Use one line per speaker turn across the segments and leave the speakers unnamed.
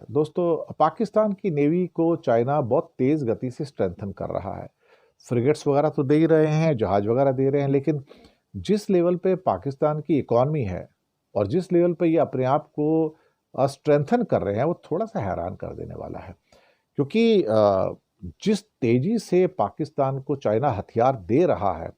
दोस्तों, पाकिस्तान की नेवी को चाइना बहुत तेज़ गति से स्ट्रेंथन कर रहा है। फ्रिगेट्स वगैरह तो दे ही रहे हैं, जहाज वगैरह दे रहे हैं, लेकिन जिस लेवल पे पाकिस्तान की इकॉनमी है और जिस लेवल पे ये अपने आप को स्ट्रेंथन कर रहे हैं, वो थोड़ा-सा हैरान कर देने वाला है। क्योंकि जिस तेज़ी से पाकिस्तान को चाइना हथियार दे रहा है,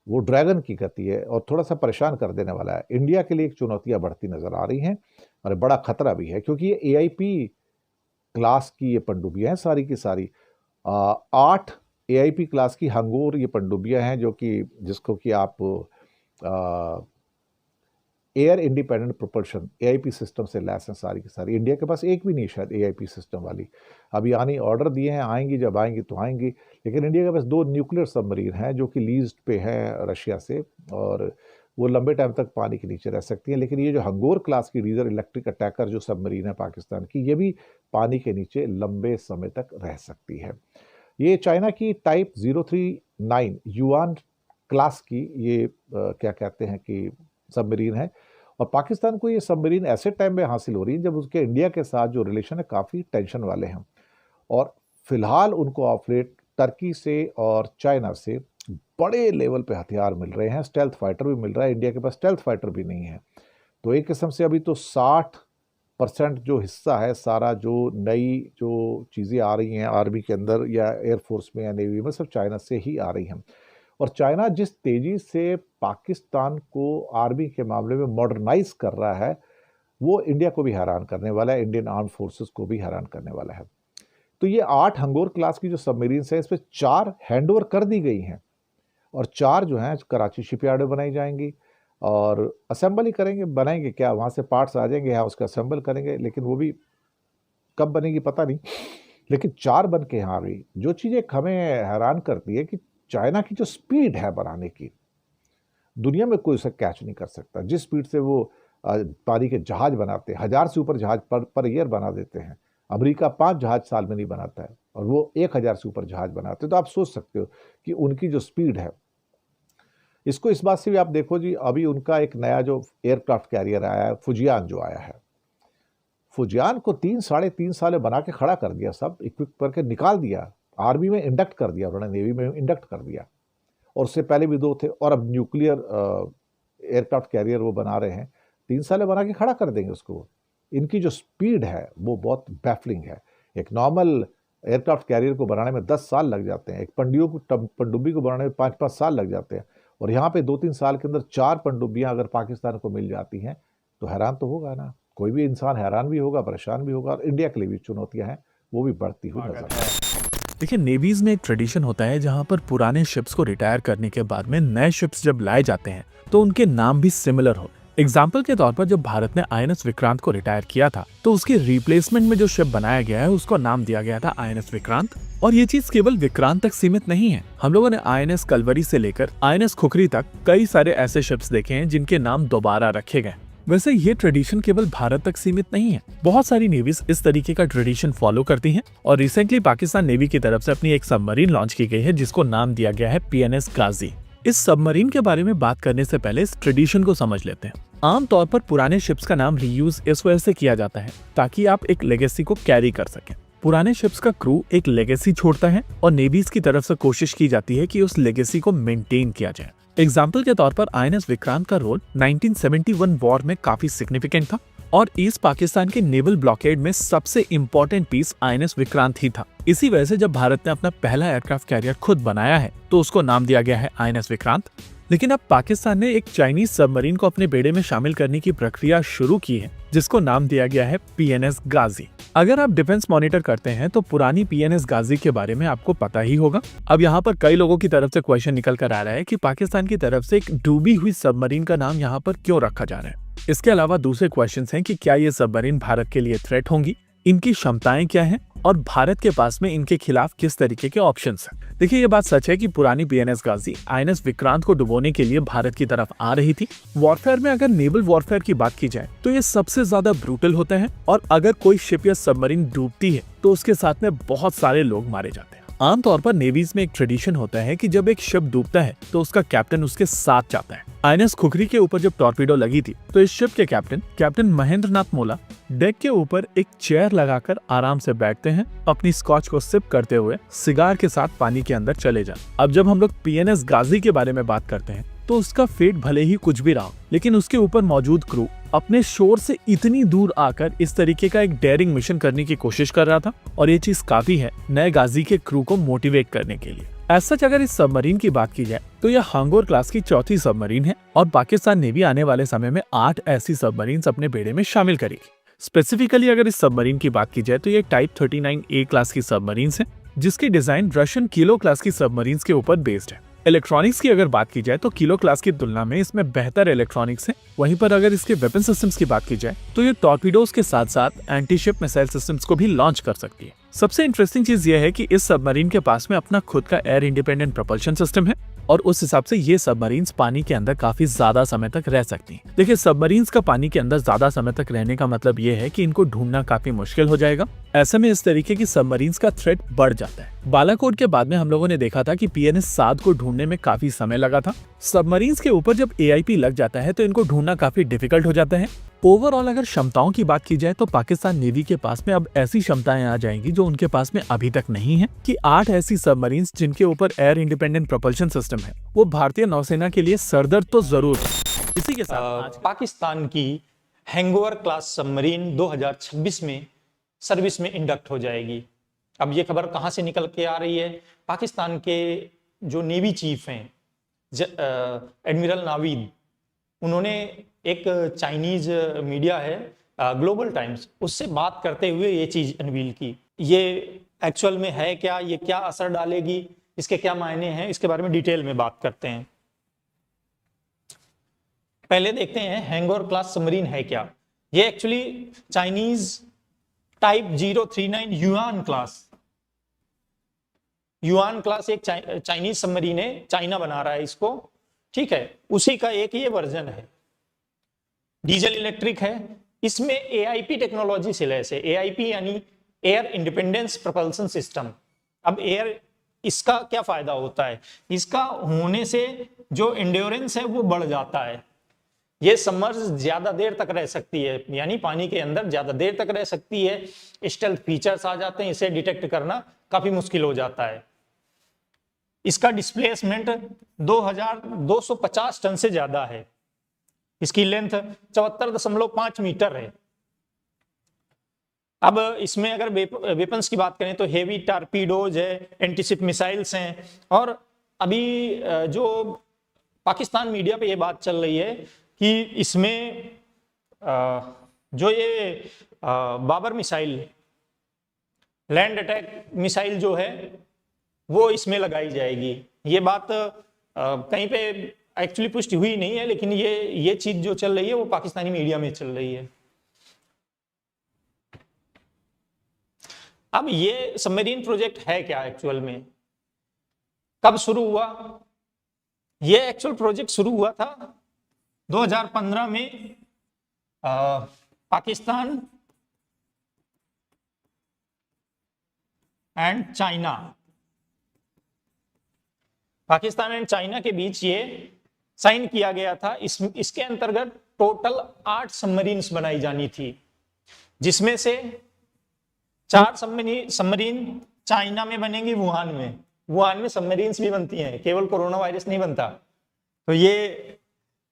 वो ड्रैगन की गति है और थोड़ा-सा परेशान कर देने वाला है। इंडिया के लिए एक चुनौतियाँ बढ़ती नज़र आ रही हैं और बड़ा खतरा भी है, क्योंकि ये एआईपी क्लास की ये पनडुब्बियाँ हैं सारी की सारी। 8 एआईपी क्लास की हंगोर ये पनडुब्बियाँ हैं, जो कि जिसको कि आप air independent propulsion AIP system से लैस हैं सारी की सारी। इंडिया के पास एक भी नहीं शायद एआईपी सिस्टम वाली। अभी आने ऑर्डर दिए हैं, आएँगी, जब आएँगी तो आएँगी। लेकिन इंडिया के पास 2 न्यूक्लियर सबमरीन हैं जो कि लीज़्ड पे हैं रशिया से, और वो लंबे टाइम तक पानी के नीचे रह सकती हैं। लेकिन ये जो हंगोर क्लास की डीजर इलेक्ट्रिक अटैकर जो सबमरीन है पाकिस्तान की, ये भी पानी के नीचे लंबे समय तक रह सकती है। ये चाइना की टाइप 039 युआन क्लास की ये क्या कहते हैं कि सबमरीन है, और पाकिस्तान को ये सबमरीन ऐसे टाइम में हासिल हो रही है जब उसके इंडिया के साथ जो रिलेशन है काफ़ी टेंशन वाले हैं। और फिलहाल उनको ऑफ लेट टर्की से और चाइना से बड़े लेवल पे हथियार मिल रहे हैं, स्टेल्थ फाइटर भी मिल रहा है। इंडिया के पास स्टेल्थ फाइटर भी नहीं है। तो एक किस्म से अभी तो 60% जो हिस्सा है, सारा जो नई जो चीज़ें आ रही हैं आर्मी के अंदर या एयरफोर्स में या नेवी में, सब चाइना से ही आ रही हैं। और चाइना जिस तेज़ी से पाकिस्तान को आर्मी के मामले में मॉडर्नाइज कर रहा है, वो इंडिया को भी हैरान करने वाला है, इंडियन आर्म्ड फोर्सेस को भी हैरान करने वाला है। तो ये 8 हंगोर क्लास की जो सबमरीन्स हैं, इसमें 4 हैंडओवर कर दी गई हैं और 4 जो हैं कराची शिपयार्ड में बनाई जाएंगी और असेंबल ही करेंगे। बनाएंगे क्या, वहाँ से पार्ट्स आ जाएंगे, यहाँ उसका असेंबल करेंगे, लेकिन वो भी कब बनेगी पता नहीं। लेकिन 4 बन के यहाँ आ गई। जो चीज़ एक हमें हैरान करती है कि चाइना की जो स्पीड है बनाने की, दुनिया में कोई उसे कैच नहीं कर सकता। जिस स्पीड से वो पानी के जहाज बनाते हैं, 1000 से ऊपर जहाज पर ईयर बना देते हैं। अमेरिका 5 जहाज साल में नहीं बनाता है और वो 1000 से ऊपर जहाज बनाते हैं। तो आप सोच सकते हो कि उनकी जो स्पीड है। इसको इस बात से भी आप देखो जी, अभी उनका एक नया जो एयरक्राफ्ट कैरियर आया है, फुजियान जो आया है, फुजियान को 3 साढ़े 3 साल में बना के खड़ा कर दिया, सब इक्विप करके निकाल दिया, आर्मी में इंडक्ट कर दिया उन्होंने, नेवी में इंडक्ट कर दिया। और उससे पहले भी 2 थे, और अब न्यूक्लियर एयरक्राफ्ट कैरियर वो बना रहे हैं। 3 साल में बना के खड़ा कर देंगे उसको। इनकी जो स्पीड है वो बहुत बैफलिंग है। एक नॉर्मल एयरक्राफ्ट कैरियर को बनाने में 10 साल लग जाते हैं, एक पनडुब्बी को बनाने में 5-5 साल लग जाते हैं, और यहाँ पे 2-3 साल के अंदर 4 पनडुब्बियाँ अगर पाकिस्तान को मिल जाती हैं तो हैरान तो होगा ना। कोई भी इंसान हैरान भी होगा, परेशान भी होगा, और इंडिया के लिए भी चुनौतियाँ हैं, वो भी बढ़ती हुई नजर आ रही है।
देखिए, नेवीज में एक ट्रेडिशन होता है जहां पर पुराने शिप्स को रिटायर करने के बाद में नए शिप्स जब लाए जाते हैं तो उनके नाम भी सिमिलर हो। एग्जाम्पल के तौर पर जब भारत ने आईएनएस विक्रांत को रिटायर किया था तो उसके रिप्लेसमेंट में जो शिप बनाया गया है उसको नाम दिया गया था आईएनएस विक्रांत। और ये चीज केवल विक्रांत तक सीमित नहीं है। हम लोगों ने आईएनएस कलवरी से लेकर आईएनएस खुखरी तक कई सारे ऐसे शिप्स देखे हैं जिनके नाम दोबारा रखे गए। वैसे ये ट्रेडिशन केवल भारत तक सीमित नहीं है, बहुत सारी नेवीज इस तरीके का ट्रेडिशन फॉलो करती हैं। और रिसेंटली पाकिस्तान नेवी की तरफ से अपनी एक सबमरीन लॉन्च की गई है जिसको नाम दिया गया है पीएनएस गाजी। इस सबमरीन के बारे में बात करने से पहले इस ट्रेडिशन को समझ लेते हैं। आमतौर पर पुराने शिप्स का नाम रीयूज इस वजह से किया जाता है ताकि आप एक लेगेसी को कैरी कर सकें। पुराने शिप्स का क्रू एक लेगेसी छोड़ता है और नेवीज की तरफ से कोशिश की जाती है कि उस लेगेसी को मेंटेन किया जाए। एग्जाम्पल के तौर पर आईएनएस विक्रांत का रोल 1971 वॉर में काफी सिग्निफिकेंट था और ईस्ट पाकिस्तान के नेवल ब्लॉकेड में सबसे इम्पोर्टेंट पीस आईएनएस विक्रांत ही था। इसी वजह से जब भारत ने अपना पहला एयरक्राफ्ट कैरियर खुद बनाया है तो उसको नाम दिया गया है आईएनएस विक्रांत। लेकिन अब पाकिस्तान ने एक चाइनीज सबमरीन को अपने बेड़े में शामिल करने की प्रक्रिया शुरू की है जिसको नाम दिया गया है पीएनएस गाजी। अगर आप डिफेंस मॉनिटर करते हैं तो पुरानी पीएनएस गाजी के बारे में आपको पता ही होगा। अब यहाँ पर कई लोगों की तरफ से क्वेश्चन निकल कर आ रहा है कि पाकिस्तान की तरफ से एक डूबी हुई सबमरीन का नाम यहाँ पर क्यों रखा जा रहा है। इसके अलावा दूसरे क्वेश्चंस हैं कि क्या ये सबमरीन भारत के लिए थ्रेट होंगी, इनकी क्षमताएं क्या हैं और भारत के पास में इनके खिलाफ किस तरीके के ऑप्शंस हैं। देखिए, ये बात सच है कि पुरानी पीएनएस गाजी आईएनएस विक्रांत को डुबोने के लिए भारत की तरफ आ रही थी। वॉरफेयर में अगर नेवल वॉरफेयर की बात की जाए तो ये सबसे ज्यादा ब्रूटल होता है और अगर कोई शिप या सबमरीन डूबती है तो उसके साथ में बहुत सारे लोग मारे जाते हैं। आमतौर पर नेवीज में एक ट्रेडिशन होता है कि जब एक शिप डूबता है तो उसका कैप्टन उसके साथ जाता है। आईएनएस खुखरी के ऊपर जब टॉर्पीडो लगी थी तो इस शिप के कैप्टन महेंद्र नाथ मोला डेक के ऊपर एक चेयर लगाकर आराम से बैठते हैं, अपनी स्कॉच को सिप करते हुए सिगार के साथ पानी के अंदर चले जाते। अब जब हम लोग पीएनएस गाजी के बारे में बात करते हैं तो उसका फेट भले ही कुछ भी रहा, लेकिन उसके ऊपर मौजूद क्रू अपने शोर से इतनी दूर आकर इस तरीके का एक डेयरिंग मिशन करने की कोशिश कर रहा था, और ये चीज काफी है नए गाजी के क्रू को मोटिवेट करने के लिए। ऐसा अगर इस सबमरीन की बात की जाए तो यह हांगोर क्लास की चौथी सबमरीन है और पाकिस्तान नेवी आने वाले समय में 8 ऐसी सबमरीन अपने बेड़े में शामिल करेगी। स्पेसिफिकली अगर इस सबमरीन की बात की जाए तो ये टाइप 39A क्लास की सबमरीन है, जिसकी डिजाइन रशियन किलो क्लास की सबमरीन के ऊपर बेस्ड है। इलेक्ट्रॉनिक्स की अगर बात की जाए तो किलो क्लास की तुलना में इसमें बेहतर इलेक्ट्रॉनिक्स है। वहीं पर अगर इसके वेपन सिस्टम्स की बात की जाए तो ये टॉर्पीडोज के साथ साथ एंटी शिप मिसाइल सिस्टम्स को भी लॉन्च कर सकती है। सबसे इंटरेस्टिंग चीज ये है कि इस सबमरीन के पास में अपना खुद का एयर इंडिपेंडेंट प्रोपल्शन सिस्टम है और उस हिसाब से ये सबमरीन्स पानी के अंदर काफी ज्यादा समय तक रह सकती हैं। देखिए, सबमरीन्स का पानी के अंदर ज्यादा समय तक रहने का मतलब ये है कि इनको ढूंढना काफी मुश्किल हो जाएगा। ऐसे में इस तरीके की सबमरीन्स का थ्रेट बढ़ जाता है। बालाकोट के बाद में हम लोगों ने देखा था कि पीएनएस साद को ढूंढने में काफी समय लगा था। सबमरीन्स के ऊपर जब एआईपी लग जाता है तो इनको ढूंढना काफी डिफिकल्ट हो जाता है। ओवरऑल अगर क्षमताओं की बात की जाए तो पाकिस्तान नेवी के पास में अब ऐसी क्षमताएं आ जाएंगी जो उनके पास में अभी तक नहीं है, कि 8 ऐसी सबमरीन्स जिनके ऊपर एयर इंडिपेंडेंट प्रोपल्शन सिस्टम है वो भारतीय नौसेना के लिए सरदर्द तो जरूर है। इसी के साथ
पाकिस्तान की हैंगओवर क्लास सबमरीन 2026 में सर्विस में इंडक्ट हो जाएगी। अब ये खबर कहां से निकल के आ रही है? पाकिस्तान के जो नेवी चीफ हैं एडमिरल नावीद, उन्होंने एक चाइनीज मीडिया है ग्लोबल टाइम्स, उससे बात करते हुए ये चीज अनवील की। ये एक्चुअल में है क्या, ये क्या असर डालेगी, इसके क्या मायने हैं, इसके बारे में डिटेल में बात करते हैं। पहले देखते हैं हैंगओवर क्लास सबमरीन है क्या। ये actually Chinese type 039 yuan class एक चाइनीज सबमरीन है, चाइना बना रहा है इसको, ठीक है। उसी का एक ये वर्जन है, डीजल इलेक्ट्रिक है। इसमें एआईपी टेक्नोलॉजी से लैस है। एआईपी यानी एयर इंडिपेंडेंस प्रोपल्शन सिस्टम। अब एयर, इसका क्या फायदा होता है? इसका होने से जो एंड्योरेंस है वो बढ़ जाता है। ये सबमर्ज ज्यादा देर तक रह सकती है, यानी पानी के अंदर ज्यादा देर तक रह सकती है। स्टेल्थ फीचर्स आ जाते हैं, इसे डिटेक्ट करना काफी मुश्किल हो जाता है। इसका डिस्प्लेसमेंट 2250 टन से ज्यादा है। इसकी लेंथ 74.5 मीटर है। अब इसमें अगर वेपन्स की बात करें तो हेवी टारपीडोज है, एंटीशिप मिसाइल्स हैं, और अभी जो पाकिस्तान मीडिया पे ये बात चल रही है कि इसमें जो ये Babur missile, land attack missile जो है वो इसमें लगाई जाएगी। ये बात कहीं पे एक्चुअली पुष्टि हुई नहीं है, लेकिन ये चीज जो चल रही है वो पाकिस्तानी मीडिया में चल रही है। अब ये सबमरीन प्रोजेक्ट है क्या एक्चुअल में, कब शुरू हुआ? ये एक्चुअल प्रोजेक्ट शुरू हुआ था 2015 में। पाकिस्तान एंड चाइना के बीच ये साइन किया गया था। इसके अंतर्गत टोटल 8 सबमरीन्स बनाई जानी थी, जिसमें से 4 सबमरीन चाइना में बनेंगी, वुहान में सबमरीन्स भी बनती हैं, केवल कोरोना वायरस नहीं बनता। तो ये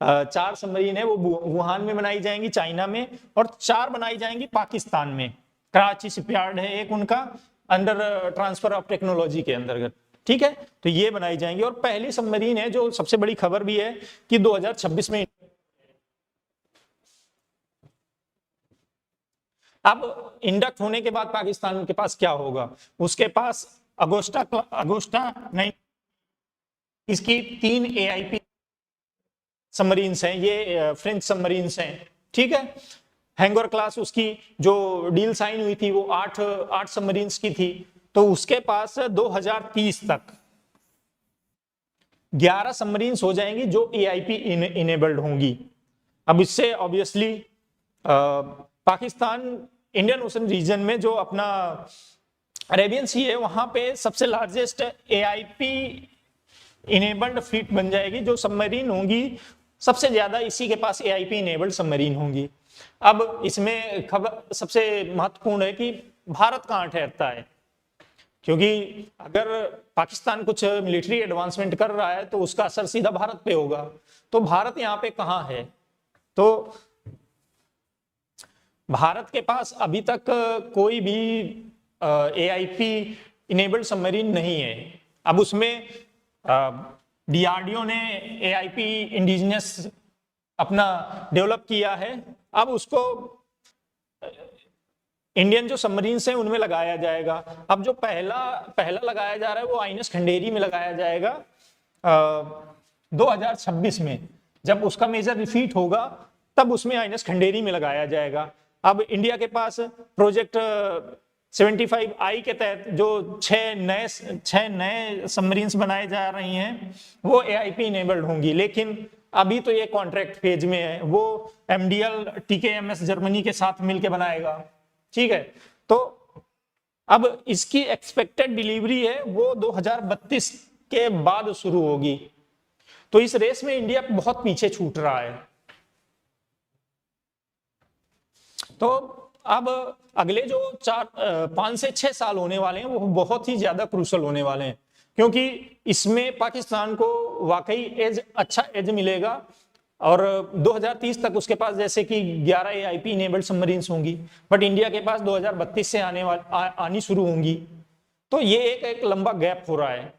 4 सबमरीन है वो वुहान में बनाई जाएंगी, चाइना में, और 4 बनाई जाएंगी पाकिस्तान में। कराची शिपयार्ड है एक उनका, अंडर ट्रांसफर ऑफ टेक्नोलॉजी के अंतर्गत, ठीक है। तो ये बनाई जाएंगी, और पहली सबमरीन है जो सबसे बड़ी खबर भी है कि 2026 में। अब इंडक्ट होने के बाद पाकिस्तान के पास क्या होगा? उसके पास अगोस्टा नहीं, इसकी 3 एआईपी सबमरीन्स हैं, ये फ्रेंच सबमरीन्स हैं, ठीक है। हैंगओवर क्लास उसकी जो डील साइन हुई थी वो 8 सबमरीन्स की थी। तो उसके पास 2030 तक 11 सबमरीन्स हो जाएंगी जो एआईपी इनेबल्ड होंगी। अब इससे obviously Pakistan Indian ocean region में जो अपना अरेबियन सी है, वहां पे सबसे लार्जेस्ट AIP इनेबल्ड फ्लीट बन जाएगी। जो सबमरीन होंगी सबसे ज्यादा इसी के पास AIP इनेबल्ड सबमरीन होंगी। अब इसमें खबर सबसे महत्वपूर्ण है कि भारत कहाँ ठहरता है, क्योंकि अगर पाकिस्तान कुछ मिलिट्री एडवांसमेंट कर रहा है तो उसका असर सीधा भारत पे होगा। तो भारत यहाँ पे कहाँ है, तो भारत के पास अभी तक कोई भी AIP इनेबल्ड सबमरीन नहीं है। अब उसमें DRDO ने AIP इंडिजिनस अपना डेवलप किया है। अब उसको इंडियन जो सबमरीन्स हैं उनमें लगाया जाएगा। अब जो पहला लगाया जा रहा है वो INS खंडेरी में लगाया जाएगा 2026 में। जब उसका मेजर रिफीट होगा तब उसमें INS खंडेरी में लगाया जाएगा। अब इंडिया के पास प्रोजेक्ट 75I के तहत जो 6 नए सबमरीन्स बनाए जा रही हैं वो AIP इनेबल्ड होंगी, लेकिन अभी तो ये कॉन्ट्रैक्ट फेज में है। वो MDL TKMS जर्मनी के साथ मिलकर बनाएगा, ठीक है। तो अब इसकी एक्सपेक्टेड डिलीवरी है वो 2032 के बाद शुरू होगी। तो इस रेस में इंडिया बहुत पीछे छूट रहा है। तो अब अगले जो 5 से 6 साल होने वाले हैं वो बहुत ही ज्यादा क्रूशल होने वाले हैं, क्योंकि इसमें पाकिस्तान को वाकई अच्छा एज मिलेगा। और 2030 तक उसके पास जैसे कि 11 AIP इनेबल्ड सबमरीन्स होंगी, बट इंडिया के पास 2032 से आनी शुरू होंगी। तो ये एक लंबा गैप हो रहा है।